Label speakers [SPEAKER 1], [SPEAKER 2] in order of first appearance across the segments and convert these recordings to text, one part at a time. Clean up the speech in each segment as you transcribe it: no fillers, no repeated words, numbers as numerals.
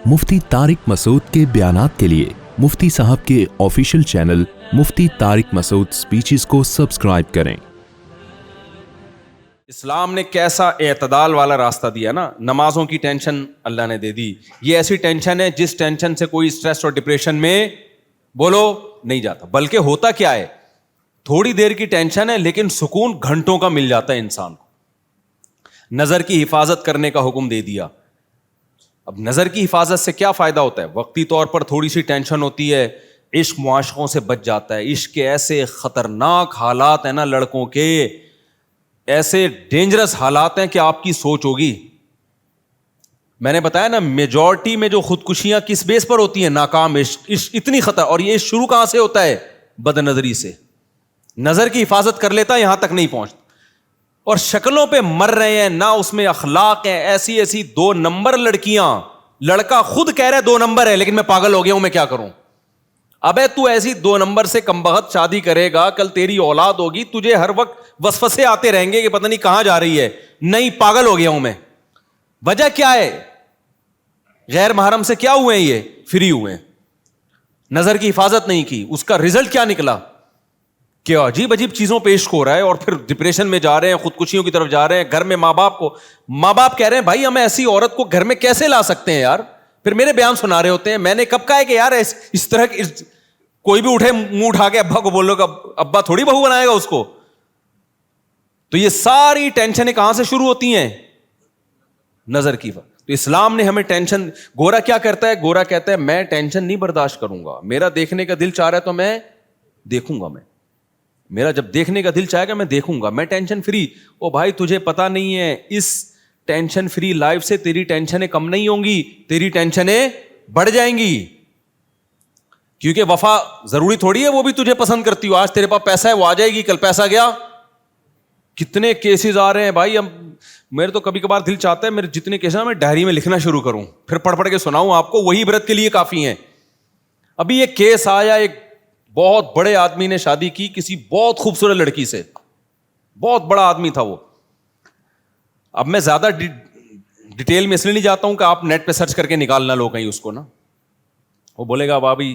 [SPEAKER 1] मुफ्ती तारिक मसूद के बयानात के लिए मुफ्ती साहब के ऑफिशियल चैनल मुफ्ती तारिक मसूद स्पीचेस को सब्सक्राइब करें।
[SPEAKER 2] इस्लाम ने कैसा एतदाल वाला रास्ता दिया ना। नमाजों की टेंशन अल्लाह ने दे दी। ये ऐसी टेंशन है जिस टेंशन से कोई स्ट्रेस और डिप्रेशन में बोलो नहीं जाता। बल्कि होता क्या है, थोड़ी देर की टेंशन है लेकिन सुकून घंटों का मिल जाता है इंसान को। नजर की हिफाजत करने का हुक्म दे दिया। अब नजर की हिफाजत से क्या फायदा होता है? वक्ती तौर पर थोड़ी सी टेंशन होती है, इश्क मुआशकों से बच जाता है। इश्क के ऐसे खतरनाक हालात हैं ना, लड़कों के ऐसे डेंजरस हालात हैं कि आपकी सोच होगी। मैंने बताया ना, मेजॉरिटी में जो खुदकुशियां किस बेस पर होती हैं? नाकाम इश्क इतनी खतर। और ये शुरू कहां से होता है? बदनजरी से। नजर की हिफाजत कर लेता है, यहां तक नहीं पहुंचता और शक्लों पे मर रहे हैं ना, उसमें अखलाक है। ऐसी ऐसी 2 नंबर लड़कियां, लड़का खुद कह रहा है 2 नंबर है लेकिन मैं पागल हो गया हूं, मैं क्या करूं। अबे तू ऐसी 2 नंबर से कमबख्त शादी करेगा, कल तेरी औलाद होगी, तुझे हर वक्त वसवसे आते रहेंगे कि पता नहीं कहां जा रही है। नहीं, पागल हो गया हूं मैं। वजह क्या है? गैर महरम से क्या हुए? ये फ्री हुए, नजर की हिफाजत नहीं की। उसका रिजल्ट क्या निकला? क्या अजीब अजीब चीजों पे इश्क हो रहा है और फिर डिप्रेशन में जा रहे हैं, खुदकुशियों की तरफ जा रहे हैं। घर में माँ बाप कह रहे हैं भाई हमें ऐसी औरत को घर में कैसे ला सकते हैं यार। फिर मेरे बयान सुना रहे होते हैं। मैंने कब कहा है कि यार इस तरह की कोई भी उठे मुंह उठा के अब्बा को बोलो, अब्बा थोड़ी बहू बनाएगा उसको। तो ये सारी टेंशनें कहां से शुरू होती हैं? नजर की। तो इस्लाम ने हमें टेंशन, गोरा क्या करता है? गोरा कहता है मैं टेंशन नहीं बर्दाश्त करूंगा, मेरा देखने का दिल चाह रहा है तो मैं देखूंगा। मेरा जब देखने का दिल चाहेगा मैं देखूंगा, मैं टेंशन फ्री। ओ भाई तुझे पता नहीं है, इस टेंशन फ्री लाइफ से तेरी टेंशनें कम नहीं होंगी, तेरी टेंशनें बढ़ जाएंगी। क्योंकि वफा जरूरी थोड़ी है वो भी तुझे पसंद करती हो। आज तेरे पास पैसा है वो आ जाएगी, कल पैसा गया। कितने केसेस आ रहे हैं भाई। हम मेरे तो कभी कभार दिल चाहता है मेरे जितने केस हैं मैं डायरी में लिखना शुरू करूं, फिर पढ़ पढ़ के सुनाऊं आपको, वही इबरत के लिए काफी है। अभी एक केस आया, एक बहुत बड़े आदमी ने शादी की किसी बहुत खूबसूरत लड़की से। बहुत बड़ा आदमी था वो। अब मैं ज्यादा डिटेल में इसलिए नहीं जाता हूं कि आप नेट पे सर्च करके निकाल ना लो कहीं उसको ना। वो बोलेगा भाभी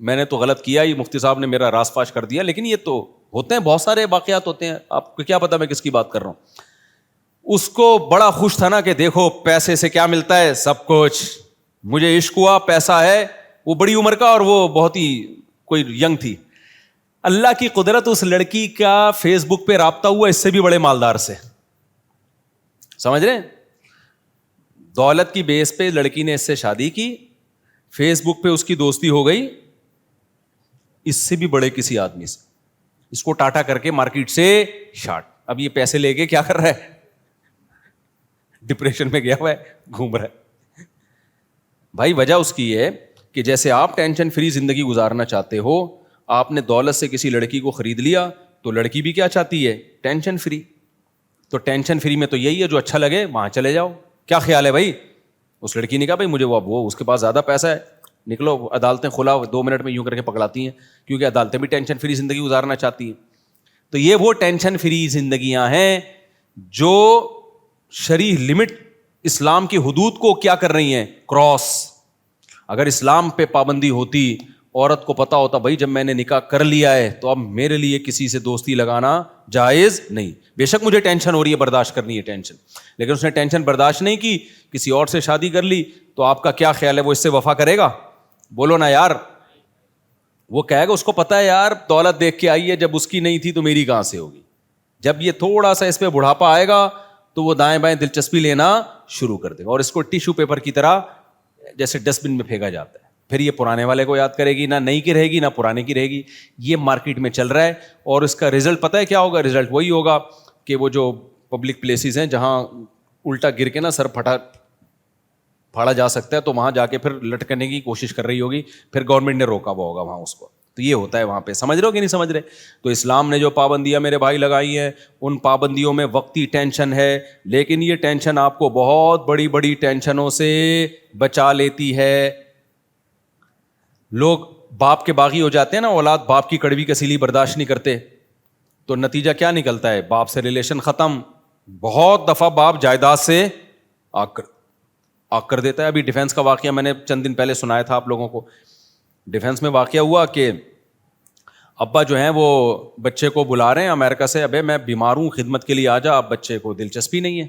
[SPEAKER 2] मैंने तो गलत किया, ये मुफ्ती साहब ने मेरा रासपाश कर दिया। लेकिन ये तो होते हैं, बहुत सारे वाकयात होते हैं, आपको क्या पता मैं किसकी बात कर रहा हूं। उसको बड़ा खुश था ना कि देखो पैसे से क्या मिलता है, सब कुछ। मुझे इश्क हुआ, पैसा है। वो बड़ी उम्र का और वो बहुत ही कोई यंग थी। अल्लाह की कुदरत, उस लड़की का फेसबुक पे राब्ता हुआ इससे भी बड़े मालदार से। समझ रहे? दौलत की बेस पे लड़की ने इससे शादी की, फेसबुक पे उसकी दोस्ती हो गई इससे भी बड़े किसी आदमी से। इसको टाटा करके मार्केट से शार्ट। अब ये पैसे लेके क्या कर रहा है? डिप्रेशन में गया हुआ है, घूम रहा है। भाई वजह उसकी है कि जैसे आप टेंशन फ्री जिंदगी गुजारना चाहते हो, आपने दौलत से किसी लड़की को खरीद लिया, तो लड़की भी क्या चाहती है? Tension free. तो टेंशन फ्री में तो यही है, जो अच्छा लगे वहां चले जाओ। क्या ख्याल है भाई? उस लड़की ने कहा भाई मुझे वो उसके पास ज्यादा पैसा है, निकलो अदालतें खुला 2 मिनट में यूं करके पकड़ाती हैं, क्योंकि अदालतें भी टेंशन फ्री जिंदगी गुजारना चाहती हैं। तो ये वो टेंशन फ्री जिंदगियां हैं जो शरई लिमिट, इस्लाम की हुदूद को क्या कर रही हैं? क्रॉस। अगर इस्लाम पे पाबंदी होती, औरत को पता होता भाई जब मैंने निकाह कर लिया है तो अब मेरे लिए किसी से दोस्ती लगाना जायज नहीं। बेशक मुझे टेंशन हो रही है, बर्दाश्त करनी है टेंशन, लेकिन उसने टेंशन बर्दाश्त नहीं की, किसी और से शादी कर ली, तो आपका क्या ख्याल है वो इससे वफा करेगा? बोलो ना यार। वो कहेगा, उसको पता है यार दौलत देख के आई है, जब उसकी नहीं थी तो मेरी कहां से होगी। जब ये थोड़ा सा इस पे बुढ़ापा आएगा तो वो दाएं बाएं दिलचस्पी लेना शुरू कर देगा और इसको टिश्यू पेपर की तरह जैसे डस्टबिन में फेंका जाता है। फिर ये पुराने वाले को याद करेगी, ना नई की रहेगी ना पुराने की रहेगी। ये मार्केट में चल रहा है और इसका रिजल्ट पता है क्या होगा? रिजल्ट वही होगा कि वो जो पब्लिक प्लेसेस हैं जहां उल्टा गिर के ना सर फाड़ा जा सकता है, तो वहां जाके फिर लटकने की कोशिश कर रही होगी, फिर गवर्नमेंट ने रोका हुआ होगा वहां उसको। तो ये होता है वहां पे। समझ रहे हो कि नहीं समझ रहे? तो इस्लाम ने जो पाबंदियां मेरे भाई लगाई हैं, उन पाबंदियों में वक्ती टेंशन है, लेकिन ये टेंशन आपको बहुत बड़ी बड़ी टेंशनों से बचा लेती है। लोग बाप के बागी हो जाते हैं ना, औलाद बाप की कड़वी कसीली बर्दाश्त नहीं करते, तो नतीजा क्या निकलता है? बाप से रिलेशन खत्म। बहुत दफा बाप जायदाद से आकर آگ کر دیتا ہے. ابھی ڈیفینس کا واقعہ میں نے چند دن پہلے سنایا تھا آپ لوگوں کو. ڈیفینس میں واقعہ ہوا کہ ابا جو ہیں وہ بچے کو بلا رہے ہیں امریکہ سے, ابے میں بیمار ہوں, خدمت کے لیے آ جا. اب بچے کو دلچسپی نہیں ہے,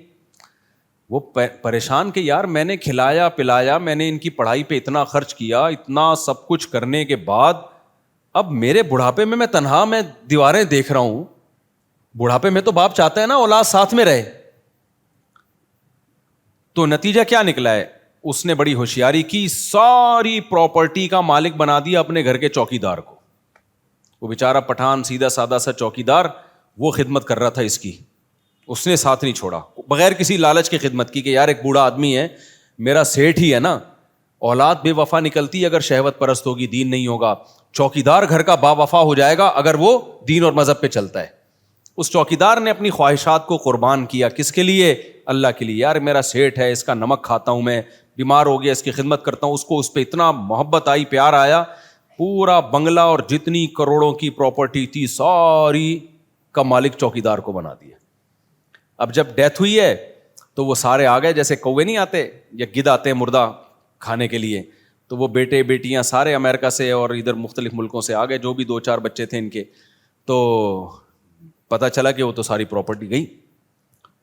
[SPEAKER 2] وہ پریشان کہ یار میں نے کھلایا پلایا, میں نے ان کی پڑھائی پہ اتنا خرچ کیا, اتنا سب کچھ کرنے کے بعد اب میرے بڑھاپے میں تنہا میں دیواریں دیکھ رہا ہوں. بڑھاپے میں تو باپ چاہتا ہے نا اولاد ساتھ میں رہے. تو نتیجہ کیا نکلا ہے, اس نے بڑی ہوشیاری کی, ساری پراپرٹی کا مالک بنا دیا اپنے گھر کے چوکیدار کو. وہ بیچارہ پٹھان سیدھا سادہ سا چوکیدار, وہ خدمت کر رہا تھا اس کی, اس نے ساتھ نہیں چھوڑا, بغیر کسی لالچ کی خدمت کی کہ یار ایک بوڑھا آدمی ہے, میرا سیٹ ہی ہے نا. اولاد بے وفا نکلتی اگر شہوت پرست ہوگی, دین نہیں ہوگا. چوکیدار گھر کا با وفا ہو جائے گا اگر وہ دین اور مذہب پہ چلتا ہے. اس چوکیدار نے اپنی خواہشات کو قربان کیا, کس کے لیے؟ اللہ کے لیے. یار میرا سیٹ ہے, اس کا نمک کھاتا ہوں میں, بیمار ہو گیا, اس کی خدمت کرتا ہوں. اس کو اس پہ اتنا محبت آئی, پیار آیا, پورا بنگلہ اور جتنی کروڑوں کی پراپرٹی تھی ساری کا مالک چوکیدار کو بنا دیا. اب جب ڈیتھ ہوئی ہے تو وہ سارے آ گئے, جیسے کوے نہیں آتے یا گدھ آتے ہیں مردہ کھانے کے لیے, تو وہ بیٹے بیٹیاں سارے امریکہ سے اور ادھر مختلف ملکوں سے آ گئے, جو بھی 2-4 بچے تھے ان کے. تو پتہ چلا کہ وہ تو ساری پراپرٹی گئی.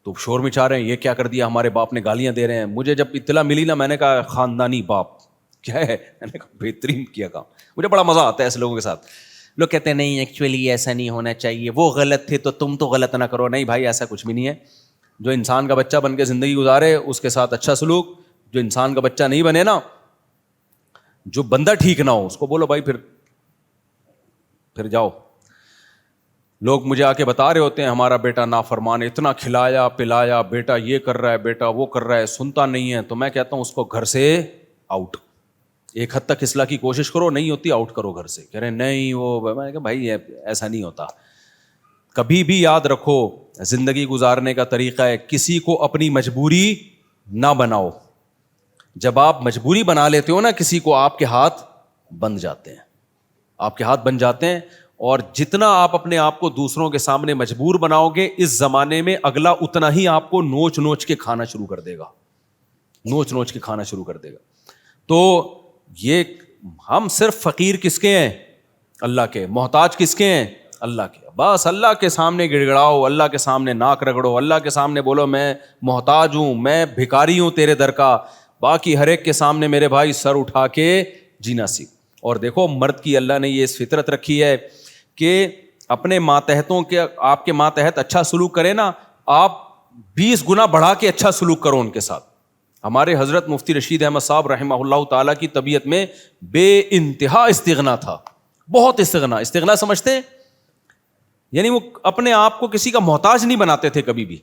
[SPEAKER 2] تو شور مچا رہے ہیں, یہ کیا کر دیا ہمارے باپ نے, گالیاں دے رہے ہیں. مجھے جب اطلاع ملی نا, میں نے کہا خاندانی باپ کیا ہے, میں نے کہا بہترین کیا کام. مجھے بڑا مزہ آتا ہے ایسے لوگوں کے ساتھ. لوگ کہتے ہیں نہیں ایکچولی ایسا نہیں ہونا چاہیے, وہ غلط تھے تو تم تو غلط نہ کرو. نہیں بھائی, ایسا کچھ بھی نہیں ہے. جو انسان کا بچہ بن کے زندگی گزارے اس کے ساتھ اچھا سلوک, جو انسان کا بچہ نہیں بنے نا, جو بندہ ٹھیک نہ ہو, اس کو بولو بھائی پھر جاؤ. لوگ مجھے آ کے بتا رہے ہوتے ہیں ہمارا بیٹا نافرمان ہے, اتنا کھلایا پلایا, بیٹا یہ کر رہا ہے, بیٹا وہ کر رہا ہے, سنتا نہیں ہے. تو میں کہتا ہوں اس کو گھر سے آؤٹ. ایک حد تک اصلاح کی کوشش کرو, نہیں ہوتی آؤٹ کرو گھر سے. کہہ رہے نہیں وہ, میں نے کہا بھائی ایسا نہیں ہوتا. کبھی بھی یاد رکھو, زندگی گزارنے کا طریقہ ہے کسی کو اپنی مجبوری نہ بناؤ. جب آپ مجبوری بنا لیتے ہو نا کسی کو, آپ کے ہاتھ بند جاتے ہیں, آپ کے ہاتھ بن جاتے ہیں. اور جتنا آپ اپنے آپ کو دوسروں کے سامنے مجبور بناؤ گے, اس زمانے میں اگلا اتنا ہی آپ کو نوچ نوچ کے کھانا شروع کر دے گا, نوچ نوچ کے کھانا شروع کر دے گا. تو یہ ہم صرف فقیر کس کے ہیں؟ اللہ کے. محتاج کس کے ہیں؟ اللہ کے. بس اللہ کے سامنے گڑ گڑاؤ, اللہ کے سامنے ناک رگڑو, اللہ کے سامنے بولو میں محتاج ہوں, میں بھکاری ہوں تیرے در کا. باقی ہر ایک کے سامنے میرے بھائی سر اٹھا کے جینا سیکھ. اور دیکھو مرد کی اللہ نے یہ اس فطرت رکھی ہے کہ اپنے ماتحتوں کے, آپ کے ماتحت اچھا سلوک کرے نا, آپ 20 گنا بڑھا کے اچھا سلوک کرو ان کے ساتھ. ہمارے حضرت مفتی رشید احمد صاحب رحمہ اللہ تعالیٰ کی طبیعت میں بے انتہا استغنا تھا, بہت استغنا. استغنا سمجھتے ہیں یعنی وہ اپنے آپ کو کسی کا محتاج نہیں بناتے تھے کبھی بھی.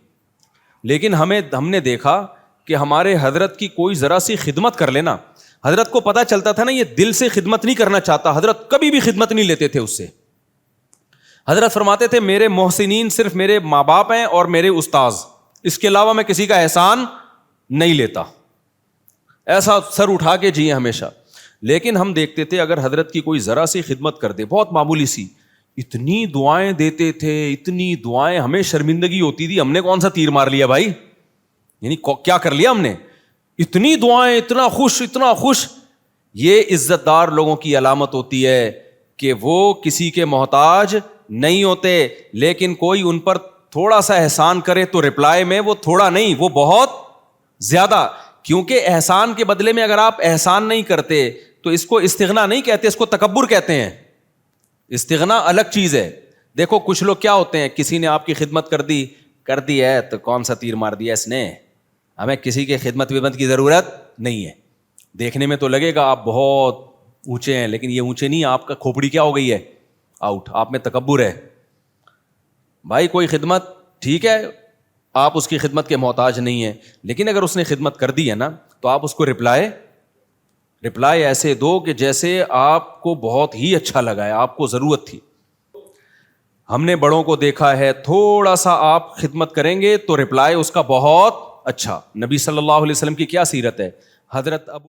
[SPEAKER 2] لیکن ہم نے دیکھا کہ ہمارے حضرت کی کوئی ذرا سی خدمت کر لینا, حضرت کو پتہ چلتا تھا نا یہ دل سے خدمت نہیں کرنا چاہتا, حضرت کبھی بھی خدمت نہیں لیتے تھے اس سے. حضرت فرماتے تھے میرے محسنین صرف میرے ماں باپ ہیں اور میرے استاذ, اس کے علاوہ میں کسی کا احسان نہیں لیتا. ایسا سر اٹھا کے جیے ہمیشہ. لیکن ہم دیکھتے تھے اگر حضرت کی کوئی ذرا سی خدمت کر دے, بہت معمولی سی, اتنی دعائیں دیتے تھے, اتنی دعائیں, ہمیں شرمندگی ہوتی تھی, ہم نے کون سا تیر مار لیا بھائی, یعنی کیا کر لیا ہم نے, اتنی دعائیں, اتنا خوش اتنا خوش. یہ عزت دار لوگوں کی علامت ہوتی ہے کہ وہ کسی کے محتاج نہیں ہوتے. لیکن کوئی ان پر تھوڑا سا احسان کرے تو رپلائی میں وہ تھوڑا نہیں, وہ بہت زیادہ. کیونکہ احسان کے بدلے میں اگر آپ احسان نہیں کرتے تو اس کو استغنا نہیں کہتے, اس کو تکبر کہتے ہیں. استغنا الگ چیز ہے. دیکھو کچھ لوگ کیا ہوتے ہیں, کسی نے آپ کی خدمت کر دی ہے تو کون سا تیر مار دیا اس نے, ہمیں کسی کی خدمت کی ضرورت نہیں ہے. دیکھنے میں تو لگے گا آپ بہت اونچے ہیں, لیکن یہ اونچے نہیں, آپ کا کھوپڑی کیا ہو گئی ہے, آؤٹ. آپ میں تکبر ہے. بھائی کوئی خدمت ٹھیک ہے, آپ اس کی خدمت کے محتاج نہیں ہیں, لیکن اگر اس نے خدمت کر دی ہے نا تو آپ اس کو رپلائی ایسے دو کہ جیسے آپ کو بہت ہی اچھا لگا ہے, آپ کو ضرورت تھی. ہم نے بڑوں کو دیکھا ہے, تھوڑا سا آپ خدمت کریں گے تو رپلائی اس کا بہت اچھا. نبی صلی اللہ علیہ وسلم کی کیا سیرت ہے. حضرت ابو